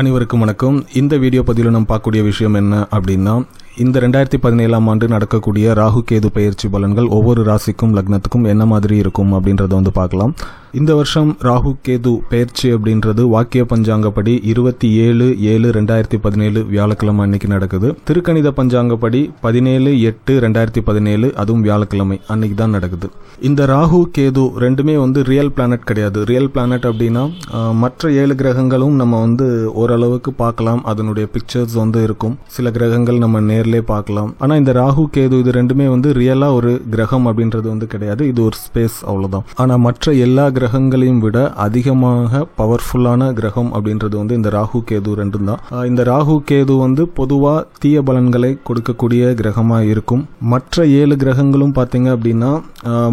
அனைவருக்கும் வணக்கம். இந்த வீடியோ பதிவில் நம்ம பார்க்கக்கூடிய விஷயம் என்ன அப்படின்னா, இந்த 2017ஆம் ஆண்டு நடக்கக்கூடிய ராகு கேது பெயர்ச்சி பலன்கள் ஒவ்வொரு ராசிக்கும் லக்னத்துக்கும் என்ன மாதிரி இருக்கும் அப்படின்றத பார்க்கலாம். இந்த வருஷம் ராகு கேது பெயர்ச்சி அப்படின்றது வாக்கிய பஞ்சாங்கப்படி 27/7/2017 வியாழக்கிழமை அன்னைக்கு நடக்குது. திருக்கணித பஞ்சாங்கப்படி 17/8/2017 அதுவும் வியாழக்கிழமை அன்னைக்கு தான் நடக்குது. இந்த ராகு கேது ரெண்டுமே ரியல் பிளானட் கிடையாது. ரியல் பிளானட் அப்படின்னா மற்ற 7 கிரகங்களும் நம்ம ஓரளவுக்கு பார்க்கலாம், அதனுடைய பிக்சர்ஸ் இருக்கும். சில கிரகங்கள் நம்ம நேர்லயே பார்க்கலாம். ஆனா இந்த ராகு கேது இது ரெண்டுமே ரியலா ஒரு கிரகம் அப்படின்றது கிடையாது. இது ஒரு ஸ்பேஸ், அவ்வளவுதான். ஆனா மற்ற எல்லா கிரகங்களையும் விட அதிகமாக பவர்ஃபுல்லான கிரகம் அப்படின்றது இந்த ராகு கேது ரெண்டும் தான். இந்த ராகு கேது பொதுவா தீய பலன்களை கொடுக்கக்கூடிய கிரகமா இருக்கும். மற்ற 7 கிரகங்களும் பாத்தீங்க அப்படின்னா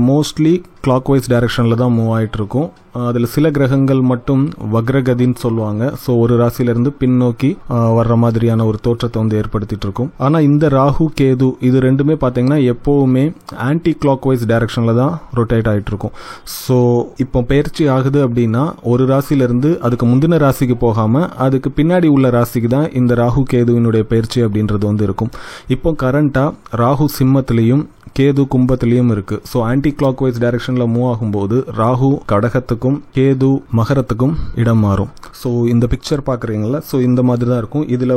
மோஸ்ட்லி கிளாக் வைஸ் டைரக்ஷன்ல தான் மூவ் ஆயிட்டு இருக்கும். அதுல சில கிரகங்கள் மட்டும் வக்ரகதின்னு சொல்லுவாங்க. ஸோ ஒரு ராசியிலிருந்து பின்னோக்கி வர்ற மாதிரியான ஒரு தோற்றத்தை ஏற்படுத்திட்டு இருக்கும். ஆனா இந்த ராகு கேது இது ரெண்டுமே பாத்தீங்கன்னா எப்பவுமே ஆன்டி கிளாக் வைஸ் டைரக்ஷன்ல தான் ரொட்டேட் ஆயிட்டு இருக்கும். ஸோ இப்போ பயிற்சி ஆகுது அப்படின்னா ஒரு ராசியிலிருந்து அதுக்கு முந்தின ராசிக்கு போகாம அதுக்கு பின்னாடி உள்ள ராசிக்கு தான் இந்த ராகு கேதுவினுடைய பயிற்சி அப்படின்றது இருக்கும். இப்போ கரண்டா ராகு சிம்மத்திலையும் கேது கும்பத்திலையும் இருக்கு. ஸோ ஆன்டி கிளாக் வைஸ் டைரக்ஷன்ல மூவ் ஆகும்போது ராகு கடகத்துக்கும் கேது மகரத்துக்கும் இடம் மாறும். ஸோ இந்த பிக்சர் பாக்குறீங்களா? ஸோ இந்த மாதிரி தான் இருக்கும். இதுல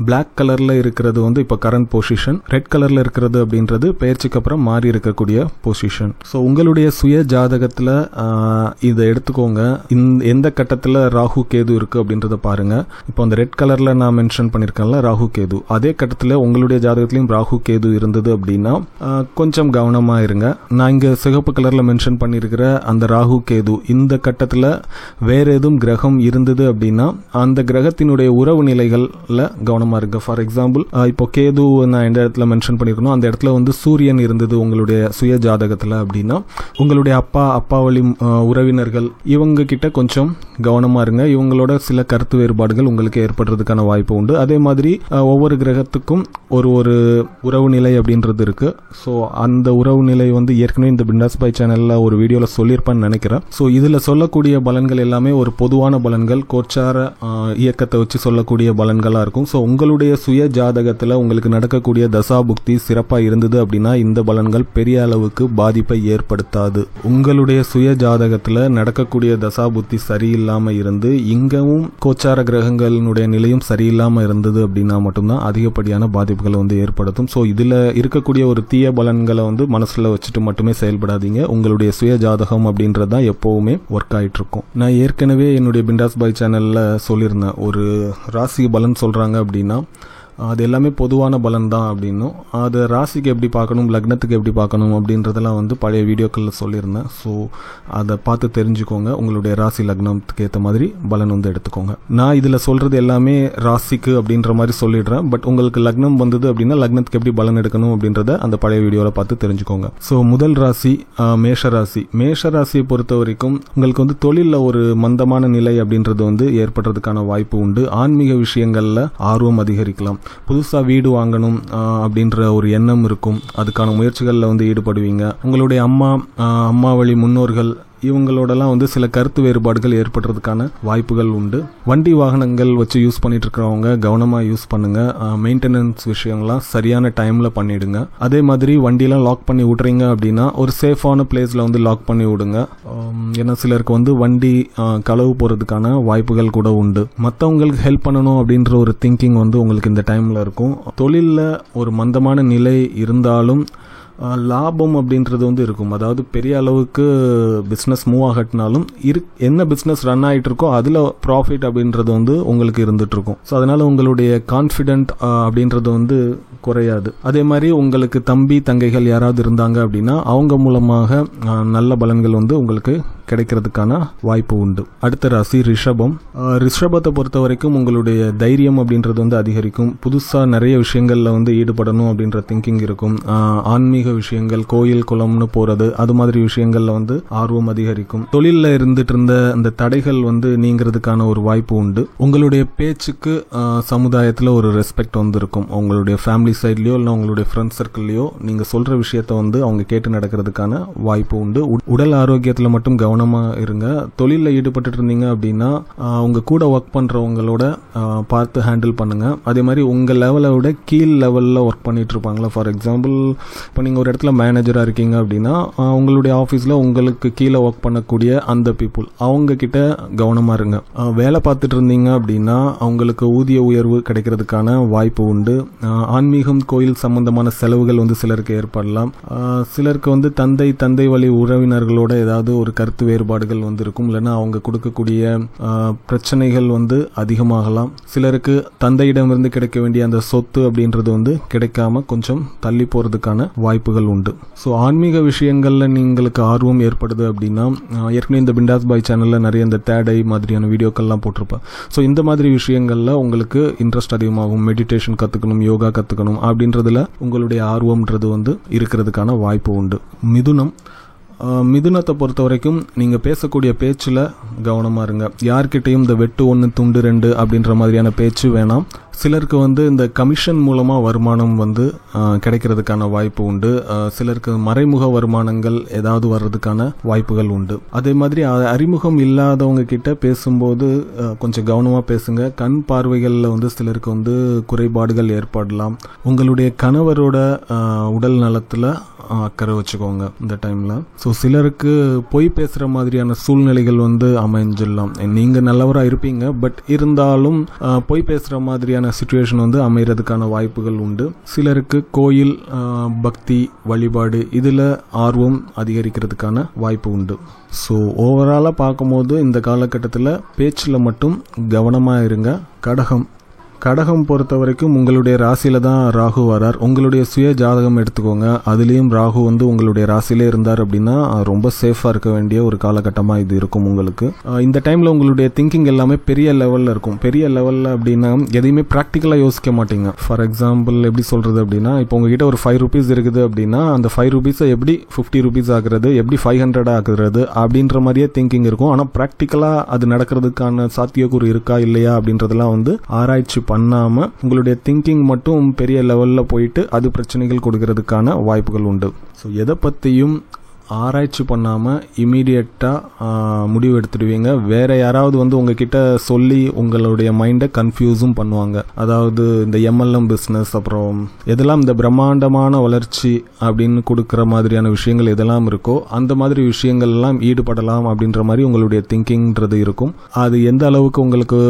பிளாக் கலர்ல இருக்கிறது இப்போ கரண்ட் பொசிஷன், ரெட் கலர்ல இருக்கிறது அப்படின்றது பெயர்ச்சிக்கு அப்புறம் மாறி இருக்கக்கூடிய பொசிஷன். ஸோ உங்களுடைய சுய ஜாதகத்துல இதை எடுத்துக்கோங்க. எந்த கட்டத்துல ராகு கேது இருக்கு அப்படின்றத பாருங்க. இப்போ அந்த ரெட் கலர்ல நான் மென்ஷன் பண்ணிருக்கேன்ல ராகு கேது, அதே கட்டத்துல உங்களுடைய ஜாதகத்திலையும் ராகு கேது இருந்தது அப்படின்னா கொஞ்சம் கவனமா இருங்க. நான் இங்க சிகப்பு கலர்ல மென்ஷன் பண்ணிருக்கிற அந்த ராகு கேது இந்த கட்டத்துல வேற எதுவும் கிரகம் இருந்தது அப்படின்னா அந்த கிரகத்தினுடைய உறவு நிலைகள்ல கவனமா இருங்க. ஃபார் எக்ஸாம்பிள் இப்போ கேது நான் எந்த இடத்துல மென்ஷன் பண்ணிருக்கணும் அந்த இடத்துல சூரியன் இருந்தது உங்களுடைய சுய ஜாதகத்துல அப்படின்னா உங்களுடைய அப்பா வழி உறவினர்கள் இவங்க கிட்ட கொஞ்சம் கவனமா இருங்க. இவங்களோட சில கருத்து வேறுபாடுகள் உங்களுக்கு ஏற்படுறதுக்கான வாய்ப்பு உண்டு. அதே மாதிரி ஒவ்வொரு கிரகத்துக்கும் ஒரு உறவு நிலை அப்படின்றது இருக்கு. ஸோ அந்த உறவு நிலை ஏற்கனவே இந்த பிண்டாஸ் பாய் சேனல்ல ஒரு வீடியோல சொல்லியிருப்பான்னு நினைக்கிறேன். ஸோ இதுல சொல்லக்கூடிய பலன்கள் எல்லாமே ஒரு பொதுவான பலன்கள், கோச்சார இயக்கத்தை வச்சு சொல்லக்கூடிய பலன்களா இருக்கும். ஸோ உங்களுடைய சுய ஜாதகத்துல உங்களுக்கு நடக்கக்கூடிய தசா புக்தி சிறப்பா இருந்தது அப்படின்னா இந்த பலன்கள் பெரிய அளவுக்கு பாதிப்பை ஏற்படுத்தாது. உங்களுடைய சுய ஜாதகத்துல நடக்கக்கூடிய தசா புக்தி சரியில்லாம இருந்து இங்கவும் கோச்சார கிரகங்களினுடைய நிலையும் சரியில்லாம இருந்தது அப்படின்னா மட்டும்தான் அதிகப்படியான பாதிப்புகளை ஏற்படுத்தும். ஸோ இதுல இருக்கக்கூடிய ஒரு தீய பலன்களை மனசுல வச்சுட்டு மட்டுமே செயல்படாதீங்க. உங்களுடைய சுய ஜாதகம் அப்படின்றதுதான் எப்பவுமே ஒர்க் ஆயிட்டு இருக்கும். நான் ஏற்கனவே என்னுடைய பிண்டாஸ் பாய் சேனல்ல சொல்லியிருந்தேன், ஒரு ராசி பலன் சொல்றாங்க அப்படின்னா அது எல்லாமே பொதுவான பலன் தான் அப்படின்னும், அது ராசிக்கு எப்படி பார்க்கணும் லக்னத்துக்கு எப்படி பார்க்கணும் அப்படின்றதெல்லாம் பழைய வீடியோக்களில் சொல்லியிருந்தேன். ஸோ அதை பார்த்து தெரிஞ்சுக்கோங்க. உங்களுடைய ராசி லக்னத்துக்கு ஏற்ற மாதிரி பலன் எடுத்துக்கோங்க. நான் இதில் சொல்றது எல்லாமே ராசிக்கு அப்படின்ற மாதிரி சொல்லிடுறேன். பட் உங்களுக்கு லக்னம் வந்தது அப்படின்னா லக்னத்துக்கு எப்படி பலன் எடுக்கணும் அப்படின்றத அந்த பழைய வீடியோவில் பார்த்து தெரிஞ்சுக்கோங்க. ஸோ முதல் ராசி மேஷராசி. மேஷராசியை பொறுத்த வரைக்கும் உங்களுக்கு தொழிலில் ஒரு மந்தமான நிலை அப்படின்றது ஏற்படுறதுக்கான வாய்ப்பு உண்டு. ஆன்மீக விஷயங்கள்ல ஆர்வம் அதிகரிக்கலாம். புதுசா வீடு வாங்கணும் அப்படின்ற ஒரு எண்ணம் இருக்கும். அதுக்கான முயற்சிகள்ல ஈடுபடுவீங்க. உங்களுடைய அம்மா வழி முன்னோர்கள் இவங்களோடலாம் சில கருத்து வேறுபாடுகள் ஏற்படுறதுக்கான வாய்ப்புகள் உண்டு. வண்டி வாகனங்கள் வச்சு யூஸ் பண்ணிட்டு இருக்கிறவங்க கவனமா யூஸ் பண்ணுங்க. மெயின்டெனன்ஸ் விஷயங்கள்லாம் சரியான டைம்ல பண்ணிடுங்க. அதே மாதிரி வண்டியெல்லாம் லாக் பண்ணி விடுறீங்க அப்படின்னா ஒரு சேஃபான பிளேஸ்ல லாக் பண்ணி விடுங்க. ஏன்னா சிலருக்கு வண்டி களவு போறதுக்கான வாய்ப்புகள் கூட உண்டு. மற்றவங்களுக்கு ஹெல்ப் பண்ணணும் அப்படின்ற ஒரு திங்கிங் உங்களுக்கு இந்த டைம்ல இருக்கும். தொழில்ல ஒரு மந்தமான நிலை இருந்தாலும் லாபம் அப்படின்றது இருக்கும். அதாவது பெரிய அளவுக்கு பிசினஸ் மூவ் ஆகட்டினாலும் என்ன பிசினஸ் ரன் ஆயிட்டு இருக்கோ அதுல ப்ராஃபிட் அப்படின்றது உங்களுக்கு இருந்துட்டு இருக்கும். ஸோ அதனால உங்களுடைய கான்ஃபிடென்ட் அப்படின்றது குறையாது. அதே மாதிரி உங்களுக்கு தம்பி தங்கைகள் யாராவது இருந்தாங்க அப்படின்னா அவங்க மூலமாக நல்ல பலன்கள் உங்களுக்கு கிடைக்கிறதுக்கான வாய்ப்பு உண்டு. அடுத்த ராசி ரிஷபம். ரிஷபத்தை பொறுத்த வரைக்கும் உங்களுடைய தைரியம் அப்படின்றது அதிகரிக்கும். புதுசா நிறைய விஷயங்கள்ல ஈடுபடணும் அப்படின்ற திங்கிங் இருக்கும். ஆன்மீக விஷயங்கள், கோயில் குளம்னு போறது, அது மாதிரி விஷயங்கள்ல ஆர்வம் அதிகரிக்கும். தொழில்ல இருந்துட்டு இருந்த அந்த தடைகள் நீங்கிறதுக்கான ஒரு வாய்ப்பு உண்டு. உங்களுடைய பேச்சுக்கு சமுதாயத்துல ஒரு ரெஸ்பெக்ட் இருக்கும். உங்களுடைய ஃபேமிலி சைட்லயோ இல்ல உங்களுடைய ஃப்ரெண்ட் சர்க்கிள்லயோ நீங்க சொல்ற விஷயத்த அவங்க கேட்டு நடக்கிறதுக்கான வாய்ப்பு உண்டு. உடல் ஆரோக்கியத்துல மட்டும் கவனமாக இருங்க. தொழிலில் ஈடுபட்டு இருந்தீங்க அப்படின்னா உங்கள் கூட ஒர்க் பண்ணுறவங்களோட பார்த்து ஹேண்டில் பண்ணுங்கள். அதே மாதிரி உங்கள் லெவலை விட கீழ் லெவலில் ஒர்க் பண்ணிட்டு இருப்பாங்களா, ஃபார் எக்ஸாம்பிள் இப்போ நீங்கள் ஒரு இடத்துல மேனேஜராக இருக்கீங்க அப்படின்னா உங்களுடைய ஆஃபீஸில் உங்களுக்கு கீழே ஒர்க் பண்ணக்கூடிய அந்த பீப்புள் அவங்கக்கிட்ட கவனமாக இருங்க. வேலை பார்த்துட்டு இருந்தீங்க அப்படின்னா அவங்களுக்கு ஊதிய உயர்வு கிடைக்கிறதுக்கான வாய்ப்பு உண்டு. ஆன்மீகம் கோயில் சம்பந்தமான செலவுகள் சிலருக்கு ஏற்படலாம். சிலருக்கு தந்தை வழி உறவினர்களோட ஏதாவது ஒரு கருத்து வேறுபாடுகள் இருக்கும். இல்லைன்னா அவங்க கொடுக்கக்கூடிய பிரச்சனைகள் அதிகமாகலாம். சிலருக்கு தந்தையிடமிருந்து கிடைக்க வேண்டிய அந்த சொத்து அப்படின்றது கிடைக்காம கொஞ்சம் தள்ளி போறதுக்கான வாய்ப்புகள் உண்டு. ஸோ ஆன்மீக விஷயங்கள்ல நீங்களுக்கு ஆர்வம் ஏற்படுது அப்படின்னா ஏற்கனவே இந்த பிண்டாஸ் பாய் சேனல்ல நிறைய இந்த தேடை மாதிரியான வீடியோக்கள்லாம் போட்டிருப்பேன். ஸோ இந்த மாதிரி விஷயங்கள்ல உங்களுக்கு இன்ட்ரெஸ்ட் அதிகமாகும். மெடிடேஷன் கத்துக்கணும், யோகா கத்துக்கணும் அப்படின்றதுல உங்களுடைய ஆர்வம்ன்றது இருக்கிறதுக்கான வாய்ப்பு உண்டு. மிதுனத்தை பொறுத்த வரைக்கும் நீங்கள் பேசக்கூடிய பேச்சில் கவனமாக இருங்க. யார்கிட்டையும் இந்த வெட்டு 1 துண்டு 2 அப்படின்ற மாதிரியான பேச்சு வேணாம். சிலருக்கு இந்த கமிஷன் மூலமாக வருமானம் கிடைக்கிறதுக்கான வாய்ப்பு உண்டு. சிலருக்கு மறைமுக வருமானங்கள் ஏதாவது வர்றதுக்கான வாய்ப்புகள் உண்டு. அதே மாதிரி அறிமுகம் இல்லாதவங்க கிட்ட பேசும்போது கொஞ்சம் கவனமாக பேசுங்க. கண் பார்வைகளில் சிலருக்கு குறைபாடுகள் ஏற்படலாம். உங்களுடைய கணவரோட உடல் நலத்தில் அக்கறை வச்சுக்கோங்க இந்த டைமில். ஸோ சிலருக்கு பொய் பேசுகிற மாதிரியான சூழ்நிலைகள் அமைஞ்சிடலாம். நீங்கள் நல்லவராக இருப்பீங்க, பட் இருந்தாலும் பொய் பேசுகிற மாதிரியான சிச்சுவேஷன் அமைகிறதுக்கான வாய்ப்புகள் உண்டு. சிலருக்கு கோயில் பக்தி வழிபாடு இதில் ஆர்வம் அதிகரிக்கிறதுக்கான வாய்ப்பு உண்டு. ஸோ ஓவராலாக பார்க்கும்போது இந்த காலகட்டத்தில் பேச்சில் மட்டும் கவனமாக இருங்க. கடகம் பொறுத்த வரைக்கும் உங்களுடைய ராசியில தான் ராகு வரார். உங்களுடைய சுய ஜாதகம் எடுத்துக்கோங்க. அதுலேயும் ராகு உங்களுடைய ராசியிலே இருந்தார் அப்படின்னா ரொம்ப சேஃபாக இருக்க வேண்டிய ஒரு காலகட்டமாக இது இருக்கும் உங்களுக்கு. இந்த டைமில் உங்களுடைய திங்கிங் எல்லாமே பெரிய லெவலில் இருக்கும். பெரிய லெவலில் அப்படின்னா எதையுமே ப்ராக்டிக்கலாக யோசிக்க மாட்டீங்க. ஃபார் எக்ஸாம்பிள் எப்படி சொல்கிறது அப்படின்னா, இப்போ உங்ககிட்ட ஒரு 5 rupees இருக்குது அப்படின்னா அந்த 5 rupees எப்படி 50 rupees ஆகுறது, எப்படி 500 ஆகுறது அப்படின்ற மாதிரியே திங்கிங் இருக்கும். ஆனால் ப்ராக்டிக்கலாக அது நடக்கிறதுக்கான சாத்தியக்கூறு இருக்கா இல்லையா அப்படின்றதெல்லாம் ஆராய்ச்சி பண்ணாம உங்களுடைய திங்கிங் மட்டும் பெரிய லெவல்ல போயிட்டு அது பிரச்சனைகள் கொடுக்கறதுக்கான வாய்ப்புகள் உண்டு. ஸோ எதை பற்றியும் ஆராய்ச்சி பண்ணாமல் இமீடியட்டாக முடிவு எடுத்துடுவீங்க. வேற யாராவது உங்ககிட்ட சொல்லி உங்களுடைய மைண்டை கன்ஃபியூஸும் பண்ணுவாங்க. அதாவது இந்த MLM பிஸ்னஸ், அப்புறம் எதெல்லாம் இந்த பிரம்மாண்டமான வளர்ச்சி அப்படின்னு கொடுக்குற மாதிரியான விஷயங்கள் எதெல்லாம் இருக்கோ அந்த மாதிரி விஷயங்கள் எல்லாம் ஈடுபடலாம் அப்படின்ற மாதிரி உங்களுடைய திங்கிங்ன்றது இருக்கும். அது எந்த அளவுக்கு உங்களுக்கு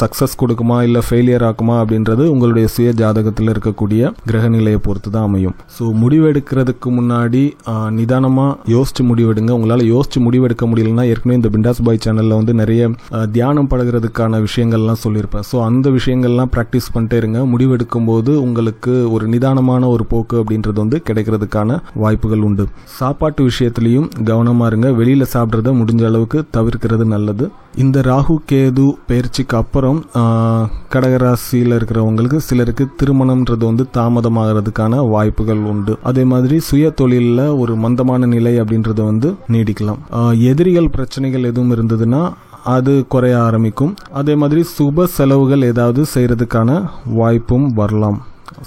சக்ஸஸ் கொடுக்குமா இல்லை ஃபெயிலியர் ஆகுமா அப்படின்றது உங்களுடைய சுய ஜாதகத்தில் இருக்கக்கூடிய கிரகநிலையை பொறுத்து தான் அமையும். ஸோ முடிவெடுக்கிறதுக்கு முன்னாடி நிதானமாக யோசிச்சு முடிவெடுங்க. உங்களால் யோசிச்சு முடிவெடுக்க முடியலன்னா ஏற்கனவே இந்த பிண்டாஸ் பாய் சேனல்ல நிறைய தியானம் பழகிறதுக்கான விஷயங்கள்லாம் சொல்லியிருப்பேன். ஸோ அந்த விஷயங்கள்லாம் ப்ராக்டிஸ் பண்ணிட்டே இருங்க. முடிவெடுக்கும் போது உங்களுக்கு ஒரு நிதானமான ஒரு போக்கு அப்படின்றது கிடைக்கிறதுக்கான வாய்ப்புகள் உண்டு. சாப்பாட்டு விஷயத்திலையும் கவனமா இருங்க. வெளியில சாப்பிட்றத முடிஞ்ச அளவுக்கு தவிர்க்கிறது நல்லது. இந்த ராகு கேது பயிற்சிக்கு அப்புறம் கடகராசியில் இருக்கிறவங்களுக்கு சிலருக்கு திருமணம்ன்றது தாமதமாகிறதுக்கான வாய்ப்புகள் உண்டு. அதே மாதிரி சுய தொழிலில் ஒரு மந்தமான நிலை அப்படின்றது நீடிக்கலாம். எதிரிகள் பிரச்சனைகள் எதுவும் இருந்ததுன்னா அது குறைய ஆரம்பிக்கும். அதே மாதிரி சுப செலவுகள் ஏதாவது செய்யறதுக்கான வாய்ப்பும் வரலாம்.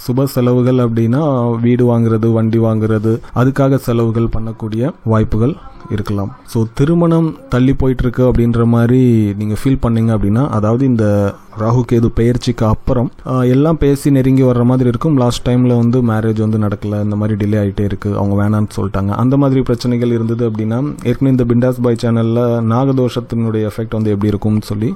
சுப செலவுகள் அப்படின்னா வீடு வாங்குறது, வண்டி வாங்குறது, அதுக்காக செலவுகள் பண்ணக்கூடிய வாய்ப்புகள் இருக்கலாம். ஸோ திருமணம் தள்ளி போயிட்டு இருக்கு அப்படின்ற மாதிரி நீங்கள் ஃபீல் பண்ணீங்க அப்படின்னா, அதாவது இந்த ராகு கேது பெயர்ச்சிக்கு அப்புறம் எல்லாம் பேசி நெருங்கி வர்ற மாதிரி இருக்கும். லாஸ்ட் டைமில் மேரேஜ் நடக்கல, இந்த மாதிரி டிலே ஆகிட்டே இருக்கு, அவங்க வேணான்னு சொல்லிட்டாங்க, அந்த மாதிரி பிரச்சனைகள் இருந்தது அப்படின்னா ஏற்கனவே இந்த பிண்டாஸ் பாய் சேனலில் நாகதோஷத்தினுடைய எஃபெக்ட் எப்படி இருக்கும்னு சொல்லி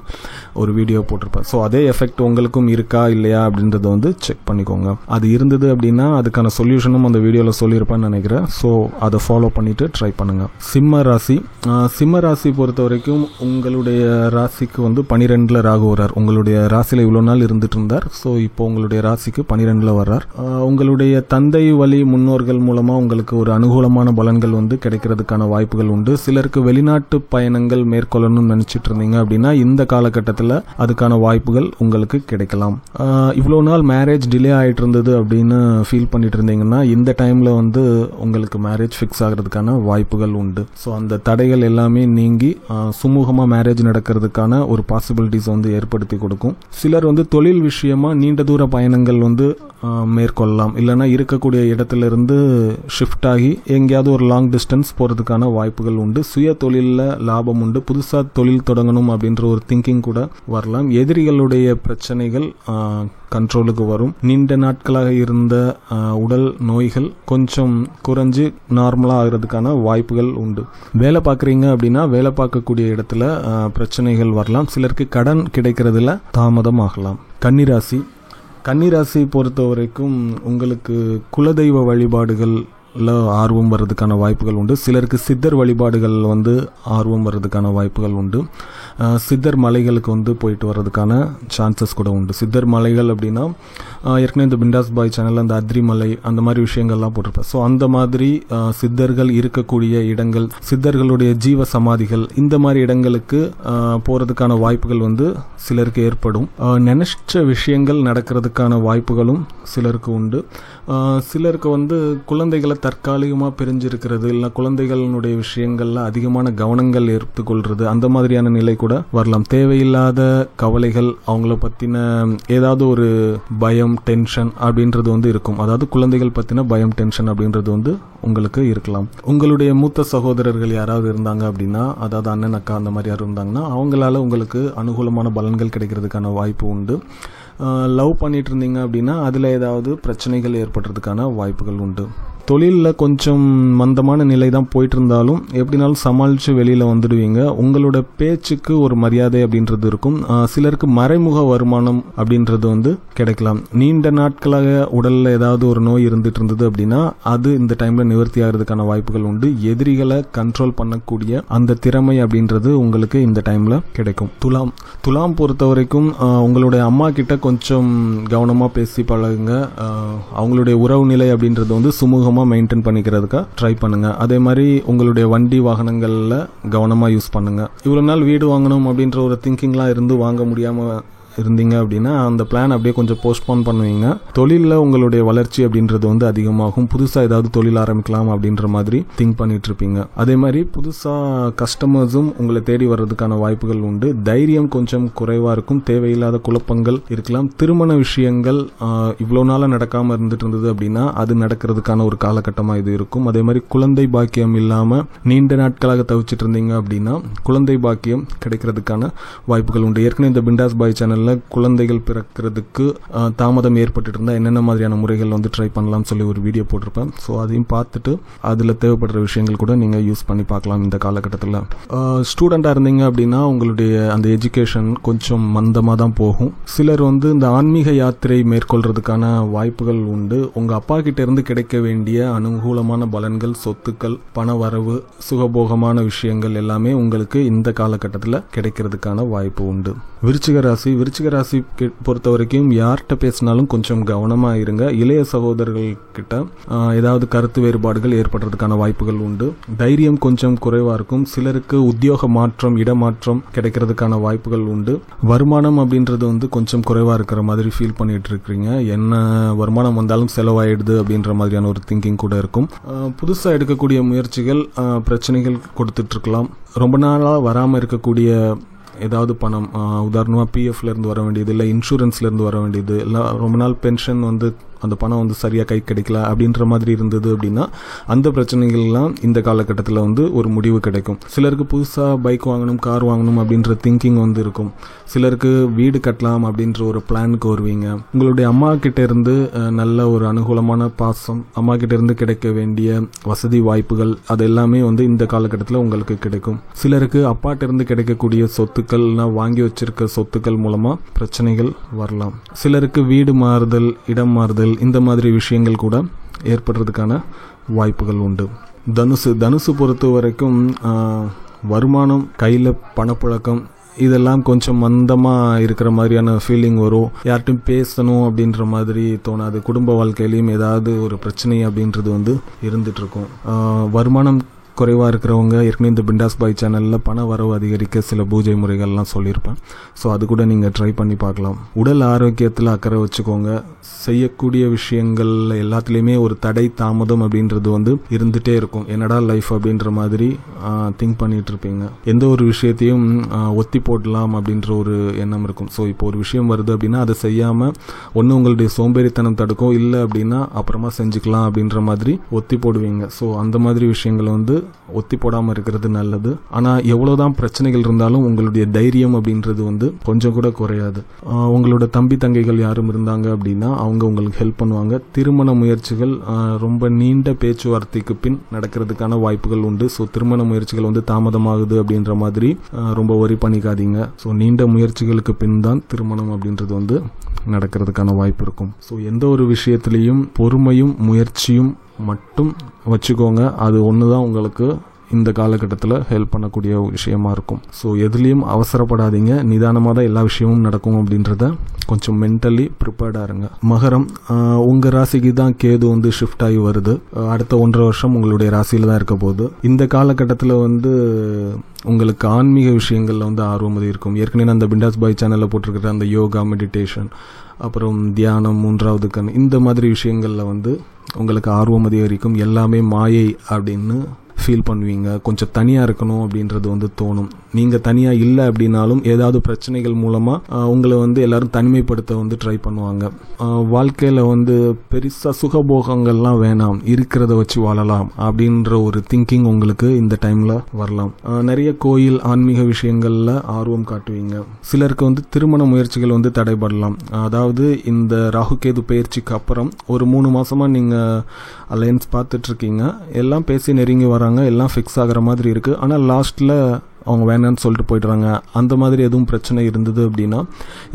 ஒரு வீடியோ போட்டிருப்பேன். ஸோ அதே எஃபெக்ட் உங்களுக்கும் இருக்கா இல்லையா அப்படின்றத செக் பண்ணிக்கோங்க. அது இருந்தது அப்படின்னா அதுக்கான சொல்யூஷனும் அந்த வீடியோவில் சொல்லியிருப்பேன்னு நினைக்கிறேன். ஸோ அதை ஃபாலோ பண்ணிட்டு ட்ரை பண்ணுங்க. சிம்ம ராசி பொறுத்த வரைக்கும் உங்களுடைய ராசிக்கு 12ல் ராகு வர்றார். உங்களுடைய ராசியில இவ்வளவு நாள் இருந்துட்டு இருந்தார். ஸோ இப்போ உங்களுடைய ராசிக்கு 12ல் வர்றார். உங்களுடைய தந்தை வழி முன்னோர்கள் மூலமா உங்களுக்கு ஒரு அனுகூலமான பலன்கள் கிடைக்கிறதுக்கான வாய்ப்புகள் உண்டு. சிலருக்கு வெளிநாட்டு பயணங்கள் மேற்கொள்ளணும்னு நினைச்சிட்டு இருந்தீங்க அப்படின்னா இந்த காலகட்டத்தில் அதுக்கான வாய்ப்புகள் உங்களுக்கு கிடைக்கலாம். இவ்வளவு நாள் மேரேஜ் டிலே ஆயிட்டு இருந்தது அப்படின்னு ஃபீல் பண்ணிட்டு இருந்தீங்கன்னா இந்த டைம்ல உங்களுக்கு மேரேஜ் ஃபிக்ஸ் ஆகிறதுக்கான வாய்ப்புகள் உண்டு. ஸோ அந்த தடைகள் எல்லாமே நீங்கி சுமூகமாக மேரேஜ் நடக்கிறதுக்கான ஒரு பாசிபிலிட்டிஸ் வந்து ஏற்படுத்தி கொடுக்கும். சிலர் வந்து தொழில் விஷயமா நீண்ட தூர பயணங்கள் வந்து மேற்கொள்ளலாம், இல்லைன்னா இருக்கக்கூடிய இடத்துல இருந்து ஷிஃப்ட் ஆகி எங்கேயாவது ஒரு லாங் டிஸ்டன்ஸ் போகிறதுக்கான வாய்ப்புகள் உண்டு. சுய தொழிலில் லாபம் உண்டு. புதுசாக தொழில் தொடங்கணும் அப்படின்ற ஒரு திங்கிங் கூட வரலாம். எதிரிகளுடைய பிரச்சனைகள் கண்ட்ரோலுக்கு வரும். நீண்ட நாட்களாக இருந்த உடல் நோய்கள் கொஞ்சம் குறைஞ்சு நார்மலாக ஆகிறதுக்கான வாய்ப்புகள் உண்டு. வேலை பார்க்குறீங்க அப்படின்னா வேலை பார்க்கக்கூடிய இடத்துல பிரச்சனைகள் வரலாம். சிலருக்கு கடன் கிடைக்கிறதுல தாமதம் ஆகலாம். கன்னிராசி பொறுத்த வரைக்கும் உங்களுக்கு குலதெய்வ வழிபாடுகள் ஆர்வம் வர்றதுக்கான வாய்ப்புகள் உண்டு. சிலருக்கு சித்தர் வழிபாடுகள் வந்து ஆர்வம் வர்றதுக்கான வாய்ப்புகள் உண்டு. சித்தர் மலைகளுக்கு வந்து போயிட்டு வர்றதுக்கான சான்சஸ் கூட உண்டு. சித்தர் மலைகள் அப்படின்னா ஏற்கனவே இந்த பிண்டாஸ் பாய் சேனல் அந்த அத்ரி மலை அந்த மாதிரி விஷயங்கள்லாம் போட்டிருப்பேன். ஸோ அந்த மாதிரி சித்தர்கள் இருக்கக்கூடிய இடங்கள், சித்தர்களுடைய ஜீவ சமாதிகள், இந்த மாதிரி இடங்களுக்கு போகிறதுக்கான வாய்ப்புகள் வந்து சிலருக்கு ஏற்படும். நினைச்ச விஷயங்கள் நடக்கிறதுக்கான வாய்ப்புகளும் சிலருக்கு உண்டு. சிலருக்கு வந்து குழந்தைகளை தற்காலிகமாக பிரிஞ்சிருக்கிறது, இல்லை குழந்தைகளுடைய விஷயங்கள்ல அதிகமான கவனங்கள் எடுத்துக்கொள்றது, அந்த மாதிரியான நிலை கூட வரலாம். தேவையில்லாத கவலைகள், அவங்கள பற்றின ஏதாவது ஒரு பயம், டென்ஷன் அப்படின்றது வந்து இருக்கும். அதாவது குழந்தைகள் பற்றின பயம், டென்ஷன் அப்படின்றது வந்து உங்களுக்கு இருக்கலாம். உங்களுடைய மூத்த சகோதரர்கள் யாராவது இருந்தாங்க அப்படின்னா, அதாவது அண்ணன் அக்கா அந்த மாதிரி யாரும் இருந்தாங்கன்னா அவங்களால உங்களுக்கு அனுகூலமான பலன்கள் கிடைக்கிறதுக்கான வாய்ப்பு உண்டு. லவ் பண்ணிட்டு இருந்தீங்க அப்படின்னா அதில் ஏதாவது பிரச்சனைகள் ஏற்படுறதுக்கான வாய்ப்புகள் உண்டு. தொழிலில் கொஞ்சம் மந்தமான நிலை தான் போயிட்டு இருந்தாலும் எப்படினாலும் சமாளித்து வெளியில் வந்துடுவீங்க. உங்களோட பேச்சுக்கு ஒரு மரியாதை அப்படின்றது இருக்கும். சிலருக்கு மறைமுக வருமானம் அப்படின்றது வந்து கிடைக்கலாம். நீண்ட நாட்களாக உடலில் ஏதாவது ஒரு நோய் இருந்துட்டு இருந்தது அப்படின்னா அது இந்த டைமில் நிவர்த்தி ஆகிறதுக்கான வாய்ப்புகள் உண்டு. எதிரிகளை கண்ட்ரோல் பண்ணக்கூடிய அந்த திறமை அப்படின்றது உங்களுக்கு இந்த டைமில் கிடைக்கும். துலாம் பொறுத்த வரைக்கும் உங்களுடைய அம்மா கிட்ட கொஞ்சம் கவனமாக பேசி பழகுங்க. அவங்களுடைய உறவு நிலை அப்படின்றது வந்து சுமூகமாக மெயின்டைன் பண்ணிக்கிறதுக்காக ட்ரை பண்ணுங்க. அதே மாதிரி உங்களுடைய வண்டி வாகனங்கள்ல கவனமா யூஸ் பண்ணுங்க. இவ்வளவு நாள் வீடு வாங்கணும் அப்படின்ற ஒரு திங்கிங்லாம் இருந்து வாங்க முடியாம இருந்தீங்க அப்படின்னா அந்த பிளான் அப்படியே கொஞ்சம் போஸ்ட்போன் பண்ணுவீங்க. தொழிலில் உங்களுடைய வளர்ச்சி அப்படின்றது வந்து அதிகமாகும். புதுசாக ஏதாவது தொழில் ஆரம்பிக்கலாம் அப்படின்ற மாதிரி திங்க் பண்ணிட்டு இருப்பீங்க. அதே மாதிரி புதுசாக கஸ்டமர்ஸும் உங்களை தேடி வர்றதுக்கான வாய்ப்புகள் உண்டு. தைரியம் கொஞ்சம் குறைவாக இருக்கும். தேவையில்லாத குழப்பங்கள் இருக்கலாம். திருமண விஷயங்கள் இவ்வளோ நாளாக நடக்காமல் இருந்துட்டு இருந்தது அப்படின்னா அது நடக்கிறதுக்கான ஒரு காலகட்டமாக இது இருக்கும். அதே மாதிரி குழந்தை பாக்கியம் இல்லாமல் நீண்ட நாட்களாக தவிச்சிட்டு இருந்தீங்க அப்படின்னா குழந்தை பாக்கியம் கிடைக்கிறதுக்கான வாய்ப்புகள் உண்டு. ஏற்கனவே இந்த பிண்டாஸ் பாய் சேனல் குழந்தைகள் பிறக்கிறதுக்கு தாமதம் ஏற்பட்டு இருந்தா என்னென்ன மாதிரியான முறைகள் வந்து ட்ரை பண்ணலாம் சொல்லி ஒரு வீடியோ போட்டிருப்பேன். ஸோ அதையும் பார்த்துட்டு அதில் தேவைப்படுற விஷயங்கள் கூட நீங்கள் யூஸ் பண்ணி பார்க்கலாம். இந்த காலகட்டத்தில் ஸ்டூடெண்டாக இருந்தீங்க அப்படின்னா உங்களுடைய அந்த எஜுகேஷன் கொஞ்சம் மந்தமாக தான் போகும். சிலர் வந்து இந்த ஆன்மீக யாத்திரை மேற்கொள்றதுக்கான வாய்ப்புகள் உண்டு. உங்கள் அப்பா கிட்ட இருந்து கிடைக்க வேண்டிய அனுகூலமான பலன்கள், சொத்துக்கள், பண வரவு, சுகபோகமான விஷயங்கள் எல்லாமே உங்களுக்கு இந்த காலகட்டத்தில் கிடைக்கிறதுக்கான வாய்ப்பு உண்டு. விருச்சிக ராசி பொறுத்த வரைக்கும் யார்கிட்ட பேசினாலும் கொஞ்சம் கவனமாக இருங்க. இளைய சகோதரர்கள் கிட்ட ஏதாவது கருத்து வேறுபாடுகள் ஏற்படுறதுக்கான வாய்ப்புகள் உண்டு. தைரியம் கொஞ்சம் குறைவாக இருக்கும். சிலருக்கு உத்தியோக மாற்றம், இடமாற்றம் கிடைக்கிறதுக்கான வாய்ப்புகள் உண்டு. வருமானம் அப்படின்றது வந்து கொஞ்சம் குறைவாக இருக்கிற மாதிரி ஃபீல் பண்ணிட்டு இருக்கிறீங்க. என்ன வருமானம் வந்தாலும் செலவாயிடுது அப்படின்ற மாதிரியான ஒரு திங்கிங் கூட இருக்கும். புதுசாக எடுக்கக்கூடிய முயற்சிகள் பிரச்சனைகள் கொடுத்துட்டு இருக்கலாம். ரொம்ப நாளாக வராமல் இருக்கக்கூடிய ஏதாவது பணம், உதாரணமாக பிஎஃப்லேருந்து வர வேண்டியது, இல்லை இன்சூரன்ஸ்லேருந்து வர வேண்டியது, இல்லை ரொம்ப நாள் பென்ஷன் வந்து அந்த பணம் வந்து சரியாக கை கிடைக்கல அப்படின்ற மாதிரி இருந்தது அப்படின்னா அந்த பிரச்சனைகள்லாம் இந்த காலகட்டத்தில் வந்து ஒரு முடிவு கிடைக்கும். சிலருக்கு புதுசாக பைக் வாங்கணும், கார் வாங்கணும் அப்படின்ற திங்கிங் வந்து இருக்கும். சிலருக்கு வீடு கட்டலாம் அப்படின்ற ஒரு பிளானுக்கு வருவீங்க. உங்களுடைய அம்மா கிட்ட இருந்து நல்ல ஒரு அனுகூலமான பாசம், அம்மா கிட்ட இருந்து கிடைக்க வேண்டிய வசதி வாய்ப்புகள் அது எல்லாமே வந்து இந்த காலகட்டத்தில் உங்களுக்கு கிடைக்கும். சிலருக்கு அப்பாட்ட இருந்து கிடைக்கக்கூடிய சொத்துக்கள், வாங்கி வச்சிருக்க சொத்துக்கள் மூலமா பிரச்சனைகள் வரலாம். சிலருக்கு வீடு மாறுதல், இடம் மாறுதல், இந்த மாதிரி விஷயங்கள் கூட ஏற்படுறதுக்கான வாய்ப்புகள் உண்டு. தனுசு பொறுத்த வரைக்கும் வருமானம், கையில் பணப்புழக்கம் இதெல்லாம் கொஞ்சம் மந்தமாக இருக்கிற மாதிரியான ஃபீலிங் வரும். யார்ட்டும் பேசணும் அப்படின்ற மாதிரி தோணாது. குடும்ப வாழ்க்கையிலையும் ஏதாவது ஒரு பிரச்சனை அப்படின்றது வந்து இருந்துட்டு இருக்கும். வருமானம் குறைவாக இருக்கிறவங்க ஏற்கனவே இந்த பிண்டாஸ் பாய் சேனலில் பண வரவு அதிகரிக்க சில பூஜை முறைகள்லாம் சொல்லியிருப்பேன். ஸோ அது கூட நீங்கள் ட்ரை பண்ணி பார்க்கலாம். உடல் ஆரோக்கியத்தில் அக்கறை வச்சுக்கோங்க. செய்யக்கூடிய விஷயங்கள் எல்லாத்துலேயுமே ஒரு தடை தாமதம் அப்படின்றது வந்து இருந்துகிட்டே இருக்கும். என்னடா லைஃப் அப்படின்ற மாதிரி திங்க் பண்ணிட்டு இருப்பீங்க. எந்த ஒரு விஷயத்தையும் ஒத்தி போடலாம் அப்படின்ற ஒரு எண்ணம் இருக்கும். ஸோ இப்போ ஒரு விஷயம் வருது அப்படின்னா அதை செய்யாமல் ஒன்று உங்களுடைய சோம்பேறித்தனம் தடுக்கும், இல்லை அப்படின்னா அப்புறமா செஞ்சுக்கலாம் அப்படின்ற மாதிரி ஒத்தி போடுவீங்க. ஸோ அந்த மாதிரி விஷயங்களை வந்து ஒத்தி போடாமல் இருக்கிறது நல்லது. ஆனால் எவ்வளோதான் பிரச்சனைகள் இருந்தாலும் உங்களுடைய தைரியம் அப்படின்றது வந்து கொஞ்சம் கூட குறையாது. உங்களோட தம்பி தங்கைகள் யாரும் இருந்தாங்க அப்படின்னா அவங்க உங்களுக்கு ஹெல்ப் பண்ணுவாங்க. திருமண முயற்சிகள் ரொம்ப நீண்ட பேச்சுவார்த்தைக்கு பின் நடக்கிறதுக்கான வாய்ப்புகள் உண்டு. ஸோ திருமண முயற்சிகள் வந்து தாமதமாகுது அப்படின்ற மாதிரி ரொம்ப ஒரி பண்ணிக்காதீங்க. ஸோ நீண்ட முயற்சிகளுக்கு பின் தான் திருமணம் அப்படின்றது வந்து நடக்கிறதுக்கான வாய்ப்பு இருக்கும். ஸோ எந்த ஒரு விஷயத்திலையும் பொறுமையும் முயற்சியும் மட்டும் வச்சுக்கோங்க. அது ஒன்று தான் உங்களுக்கு இந்த காலகட்டத்தில் ஹெல்ப் பண்ணக்கூடிய விஷயமா இருக்கும். ஸோ எதுலேயும் அவசரப்படாதீங்க. நிதானமாக தான் எல்லா விஷயமும் நடக்கும் அப்படின்றத கொஞ்சம் மென்டலி ப்ரிப்பேர்டாக இருங்க. மகரம், உங்கள் ராசிக்கு தான் கேது வந்து ஷிஃப்ட் ஆகி வருது. அடுத்த 1.5 வருஷம் உங்களுடைய ராசியில் தான் இருக்க போகுது. இந்த காலகட்டத்தில் வந்து உங்களுக்கு ஆன்மீக விஷயங்களில் வந்து ஆர்வம் இருக்கும். ஏற்கனவே நான் அந்த பிண்டாஸ் பாய் சேனலில் போட்டிருக்கிற அந்த யோகா, மெடிடேஷன், அப்புறம் தியானம், 3வது கண், இந்த மாதிரி விஷயங்களில் வந்து உங்களுக்கு ஆர்வம் அதிகரிக்கும். எல்லாமே மாயை அப்படின்னு ஃபீல் பண்ணுவீங்க. கொஞ்சம் தனியாக இருக்கணும் அப்படின்றது வந்து தோணும். நீங்கள் தனியாக இல்லை அப்படின்னாலும் ஏதாவது பிரச்சனைகள் மூலமாக உங்களை வந்து எல்லாரும் தனிமைப்படுத்த வந்து ட்ரை பண்ணுவாங்க. வாழ்க்கையில் வந்து பெருசாக சுகபோகங்கள்லாம் வேணாம், இருக்கிறத வச்சு வாழலாம் அப்படின்ற ஒரு திங்கிங் உங்களுக்கு இந்த டைமில் வரலாம். நிறைய கோயில், ஆன்மீக விஷயங்களில் ஆர்வம் காட்டுவீங்க. சிலருக்கு வந்து திருமண முயற்சிகள் வந்து தடைபடலாம். அதாவது இந்த ராகுகேது பயிற்சிக்கு அப்புறம் ஒரு 3 மாதமாக நீங்கள் அலையன்ஸ் பார்த்துட்ருக்கீங்க. எல்லாம் பேசி நெருங்கி வராங்க, எல்லாம் ஃபிக்ஸ் ஆகிற மாதிரி இருக்குது. ஆனால் லாஸ்ட்டில் அவங்க வேணான்னு சொல்லிட்டு போய்ட்றாங்க. அந்த மாதிரி எதுவும் பிரச்சனை இருந்தது அப்படின்னா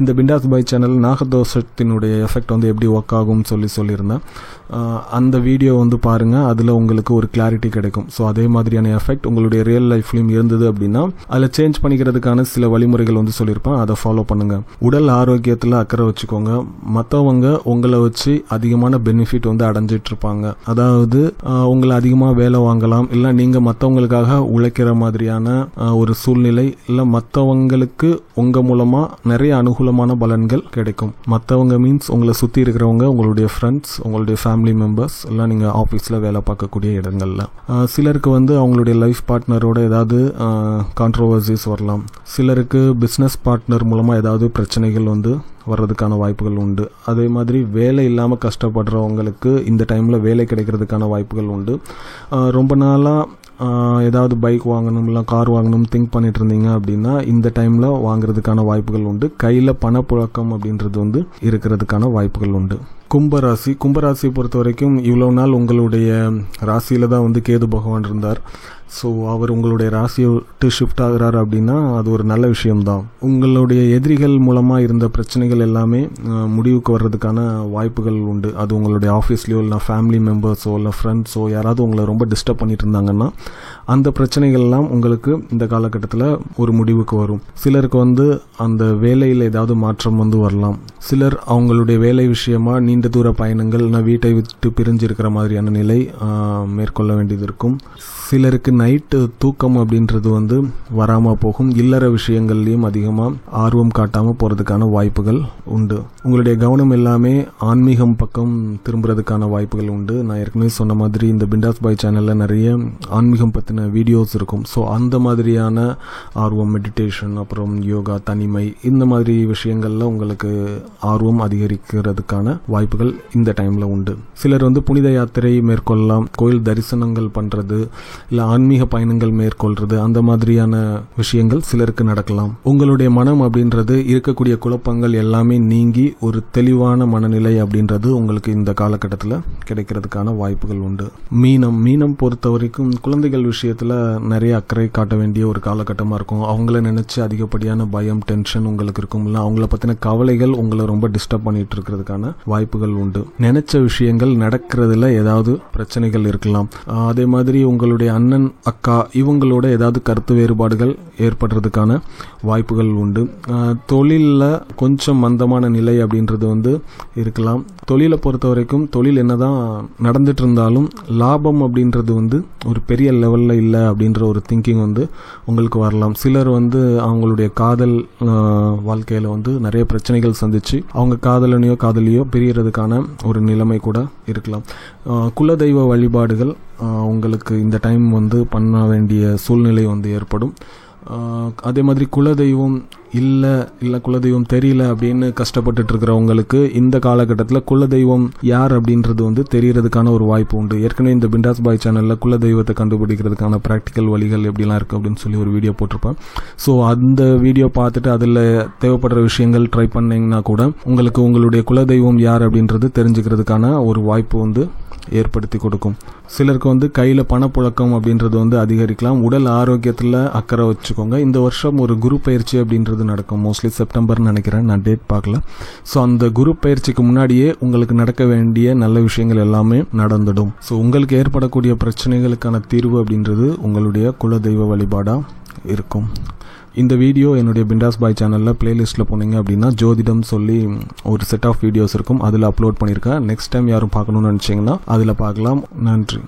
இந்த பிண்டாஸ் பாய் சேனல் நாகதோஷத்தினுடைய எஃபெக்ட் வந்து எப்படி ஒர்க் ஆகும்னு சொல்லியிருந்தேன். அந்த வீடியோ வந்து பாருங்கள், அதில் உங்களுக்கு ஒரு கிளாரிட்டி கிடைக்கும். ஸோ அதே மாதிரியான எஃபெக்ட் உங்களுடைய ரியல் லைஃப்லையும் இருந்தது அப்படின்னா அதில் சேஞ்ச் பண்ணிக்கிறதுக்கான சில வழிமுறைகள் வந்து சொல்லியிருப்பேன். அதை ஃபாலோ பண்ணுங்கள். உடல் ஆரோக்கியத்தில் அக்கறை வச்சுக்கோங்க. மற்றவங்க உங்களை வச்சு அதிகமான பெனிஃபிட் வந்து அடைஞ்சிட்டு இருப்பாங்க. அதாவது உங்களை அதிகமாக வேலை வாங்கலாம், இல்லை நீங்கள் மற்றவங்களுக்காக உழைக்கிற மாதிரியான ஒரு சூழ்நிலை, இல்லை மற்றவங்களுக்கு உங்கள் மூலமாக நிறைய அனுகூலமான பலன்கள் கிடைக்கும். மற்றவங்க மீன்ஸ் உங்களை சுற்றி இருக்கிறவங்க, உங்களுடைய ஃப்ரெண்ட்ஸ், உங்களுடைய ஃபேமிலி மெம்பர்ஸ், எல்லாம் நீங்கள் ஆஃபீஸில் வேலை பார்க்கக்கூடிய இடங்கள்ல. சிலருக்கு வந்து அவங்களுடைய லைஃப் பார்ட்னரோட ஏதாவது கான்ட்ரோவர்சிஸ் வரலாம். சிலருக்கு பிஸ்னஸ் பார்ட்னர் மூலமாக ஏதாவது பிரச்சனைகள் வந்து வர்றதுக்கான வாய்ப்புகள் உண்டு. அதே மாதிரி வேலை இல்லாமல் கஷ்டப்படுறவங்களுக்கு இந்த டைமில் வேலை கிடைக்கிறதுக்கான வாய்ப்புகள் உண்டு. ரொம்ப நாளாக ஏதாவது பைக் வாங்கணும், இல்லை கார் வாங்கணும் திங்க் பண்ணிட்டு இருந்தீங்க அப்படின்னா இந்த டைமில் வாங்குறதுக்கான வாய்ப்புகள் உண்டு. கையில் பணப்புழக்கம் அப்படின்றது வந்து இருக்கிறதுக்கான வாய்ப்புகள் உண்டு. கும்பராசி பொறுத்த வரைக்கும் இவ்வளோ நாள் உங்களுடைய ராசியில் தான் வந்து கேது பகவான் இருந்தார். ஸோ அவர் உங்களுடைய ராசியை விட்டு ஷிஃப்ட் ஆகிறார் அப்படின்னா அது ஒரு நல்ல விஷயம்தான். உங்களுடைய எதிரிகள் மூலமாக இருந்த பிரச்சனைகள் எல்லாமே முடிவுக்கு வர்றதுக்கான வாய்ப்புகள் உண்டு. அது உங்களுடைய ஆஃபீஸ்லேயோ இல்லை ஃபேமிலி மெம்பர்ஸோ இல்லை ஃப்ரெண்ட்ஸோ யாராவது உங்களை ரொம்ப டிஸ்டர்ப் பண்ணிட்டு இருந்தாங்கன்னா அந்த பிரச்சனைகள்லாம் உங்களுக்கு இந்த காலகட்டத்தில் ஒரு முடிவுக்கு வரும். சிலருக்கு வந்து அந்த வேலையில் ஏதாவது மாற்றம் வந்து வரலாம். சிலர் அவங்களுடைய வேலை விஷயமா நீண்ட தூர பயணங்கள், வீட்டை விட்டு பிரிஞ்சு இருக்கிற மாதிரியான நிலை மேற்கொள்ள வேண்டியது இருக்கும். சிலருக்கு நைட்டு தூக்கம் அப்படின்றது வந்து வராமல் போகும். இல்லற விஷயங்கள்லையும் அதிகமாக ஆர்வம் காட்டாமல் போகிறதுக்கான வாய்ப்புகள் உண்டு. உங்களுடைய கவனம் எல்லாமே ஆன்மீகம் பக்கம் திரும்புறதுக்கான வாய்ப்புகள் உண்டு. நான் ஏற்கனவே சொன்ன மாதிரி இந்த பிண்டாஸ் பாய் சேனலில் நிறைய ஆன்மீகம் பற்றின வீடியோஸ் இருக்கும். ஸோ அந்த மாதிரியான ஆர்வம், மெடிடேஷன், அப்புறம் யோகா, தனிமை, இந்த மாதிரி விஷயங்களில் உங்களுக்கு ஆர்வம் அதிகரிக்கிறதுக்கான வாய்ப்புகள் இந்த டைமில் உண்டு. சிலர் வந்து புனித யாத்திரை மேற்கொள்ளலாம், கோயில் தரிசனங்கள் பண்ணுறது, இல்லை ஆன்மீக பயணங்கள் மேற்கொள்றது, அந்த மாதிரியான விஷயங்கள் சிலருக்கு நடக்கலாம். உங்களுடைய மனம் அப்படின்றது இருக்கக்கூடிய குழப்பங்கள் எல்லாமே நீங்கி ஒரு தெளிவான மனநிலை அப்படின்றது உங்களுக்கு இந்த காலகட்டத்தில் கிடைக்கிறதுக்கான வாய்ப்புகள் உண்டு. மீனம் பொறுத்த வரைக்கும் குழந்தைகள் விஷயத்தில் நிறைய அக்கறை காட்ட வேண்டிய ஒரு காலகட்டமாக இருக்கும். அவங்கள நினைச்சு அதிகப்படியான பயம், டென்ஷன் உங்களுக்கு இருக்கும். இல்லை அவங்கள பற்றின கவலைகள் உங்களை ரொம்ப டிஸ்டர்ப் பண்ணிட்டு இருக்கிறதுக்கான வாய்ப்புகள் வாய்ப்புகள் உண்டு. நினைச்ச விஷயங்கள் நடக்கிறதுல ஏதாவது பிரச்சனைகள் இருக்கலாம். அதே மாதிரி உங்களுடைய அண்ணன் அக்கா இவங்களோட ஏதாவது கருத்து வேறுபாடுகள் ஏற்படுறதுக்கான வாய்ப்புகள் உண்டு. தொழிலில் கொஞ்சம் மந்தமான நிலை அப்படின்றது வந்து இருக்கலாம். தொழிலை பொறுத்த வரைக்கும் தொழில் என்னதான் நடந்துட்டு இருந்தாலும் லாபம் அப்படின்றது வந்து ஒரு பெரிய லெவலில் இல்லை அப்படின்ற ஒரு திங்கிங் வந்து உங்களுக்கு வரலாம். சிலர் வந்து அவங்களுடைய காதல் வாழ்க்கையில் வந்து நிறைய பிரச்சனைகள் சந்திச்சு அவங்க காதலியோ பிரியறதுக்கான ஒரு நிலைமை கூட இருக்கலாம். குலதெய்வ வழிபாடுகள் உங்களுக்கு இந்த டைம் வந்து பண்ண வேண்டிய சூழ்நிலை வந்து ஏற்படும். அதே மாதிரி குலதெய்வம் இல்லை குலதெய்வம் தெரியல அப்படின்னு கஷ்டப்பட்டுட்டு இருக்கிறவங்களுக்கு இந்த காலகட்டத்தில் குலதெய்வம் யார் அப்படின்றது வந்து தெரியறதுக்கான ஒரு வாய்ப்பு உண்டு. ஏற்கனவே இந்த பிண்டாஸ் பாய் சேனலில் குலதெய்வத்தை கண்டுபிடிக்கிறதுக்கான ப்ராக்டிக்கல் வழிகள் எப்படிலாம் இருக்குது அப்படின்னு சொல்லி ஒரு வீடியோ போட்டிருப்பேன். ஸோ அந்த வீடியோ பார்த்துட்டு அதில் தேவைப்படுற விஷயங்கள் ட்ரை பண்ணிங்கன்னா கூட உங்களுக்கு உங்களுடைய குலதெய்வம் யார் அப்படின்றது தெரிஞ்சுக்கிறதுக்கான ஒரு வாய்ப்பு வந்து ஏற்படுத்தி கொடுக்கும். சிலருக்கு வந்து கையில் பணப்புழக்கம் அப்படின்றது வந்து அதிகரிக்கலாம். உடல் ஆரோக்கியத்தில் அக்கறை வச்சுக்கோங்க. இந்த வருஷம் ஒரு குரு பயிற்சி அப்படின்றது நடக்கும். மோஸ்ட்லி செப்டம்பர்னு நினைக்கிறேன், நான் டேட் பார்க்கல. ஸோ அந்த குரு பயிற்சிக்கு முன்னாடியே உங்களுக்கு நடக்க வேண்டிய நல்ல விஷயங்கள் எல்லாமே நடந்துடும். ஸோ உங்களுக்கு ஏற்படக்கூடிய பிரச்சனைகளுக்கான தீர்வு அப்படின்றது உங்களுடைய குலதெய்வ வழிபாடாக இருக்கும். இந்த வீடியோ என்னுடைய பிண்டாஸ் பாய் சேனலில் பிளேலிஸ்ட்டில் போனீங்க அப்படின்னா ஜோதிடம் சொல்லி ஒரு செட் ஆஃப் வீடியோஸ் இருக்கும், அதில் அப்லோட் பண்ணியிருக்கேன். நெக்ஸ்ட் டைம் யாரும் பார்க்கணுன்னு நினச்சிங்கன்னா அதில் பார்க்கலாம். நன்றி.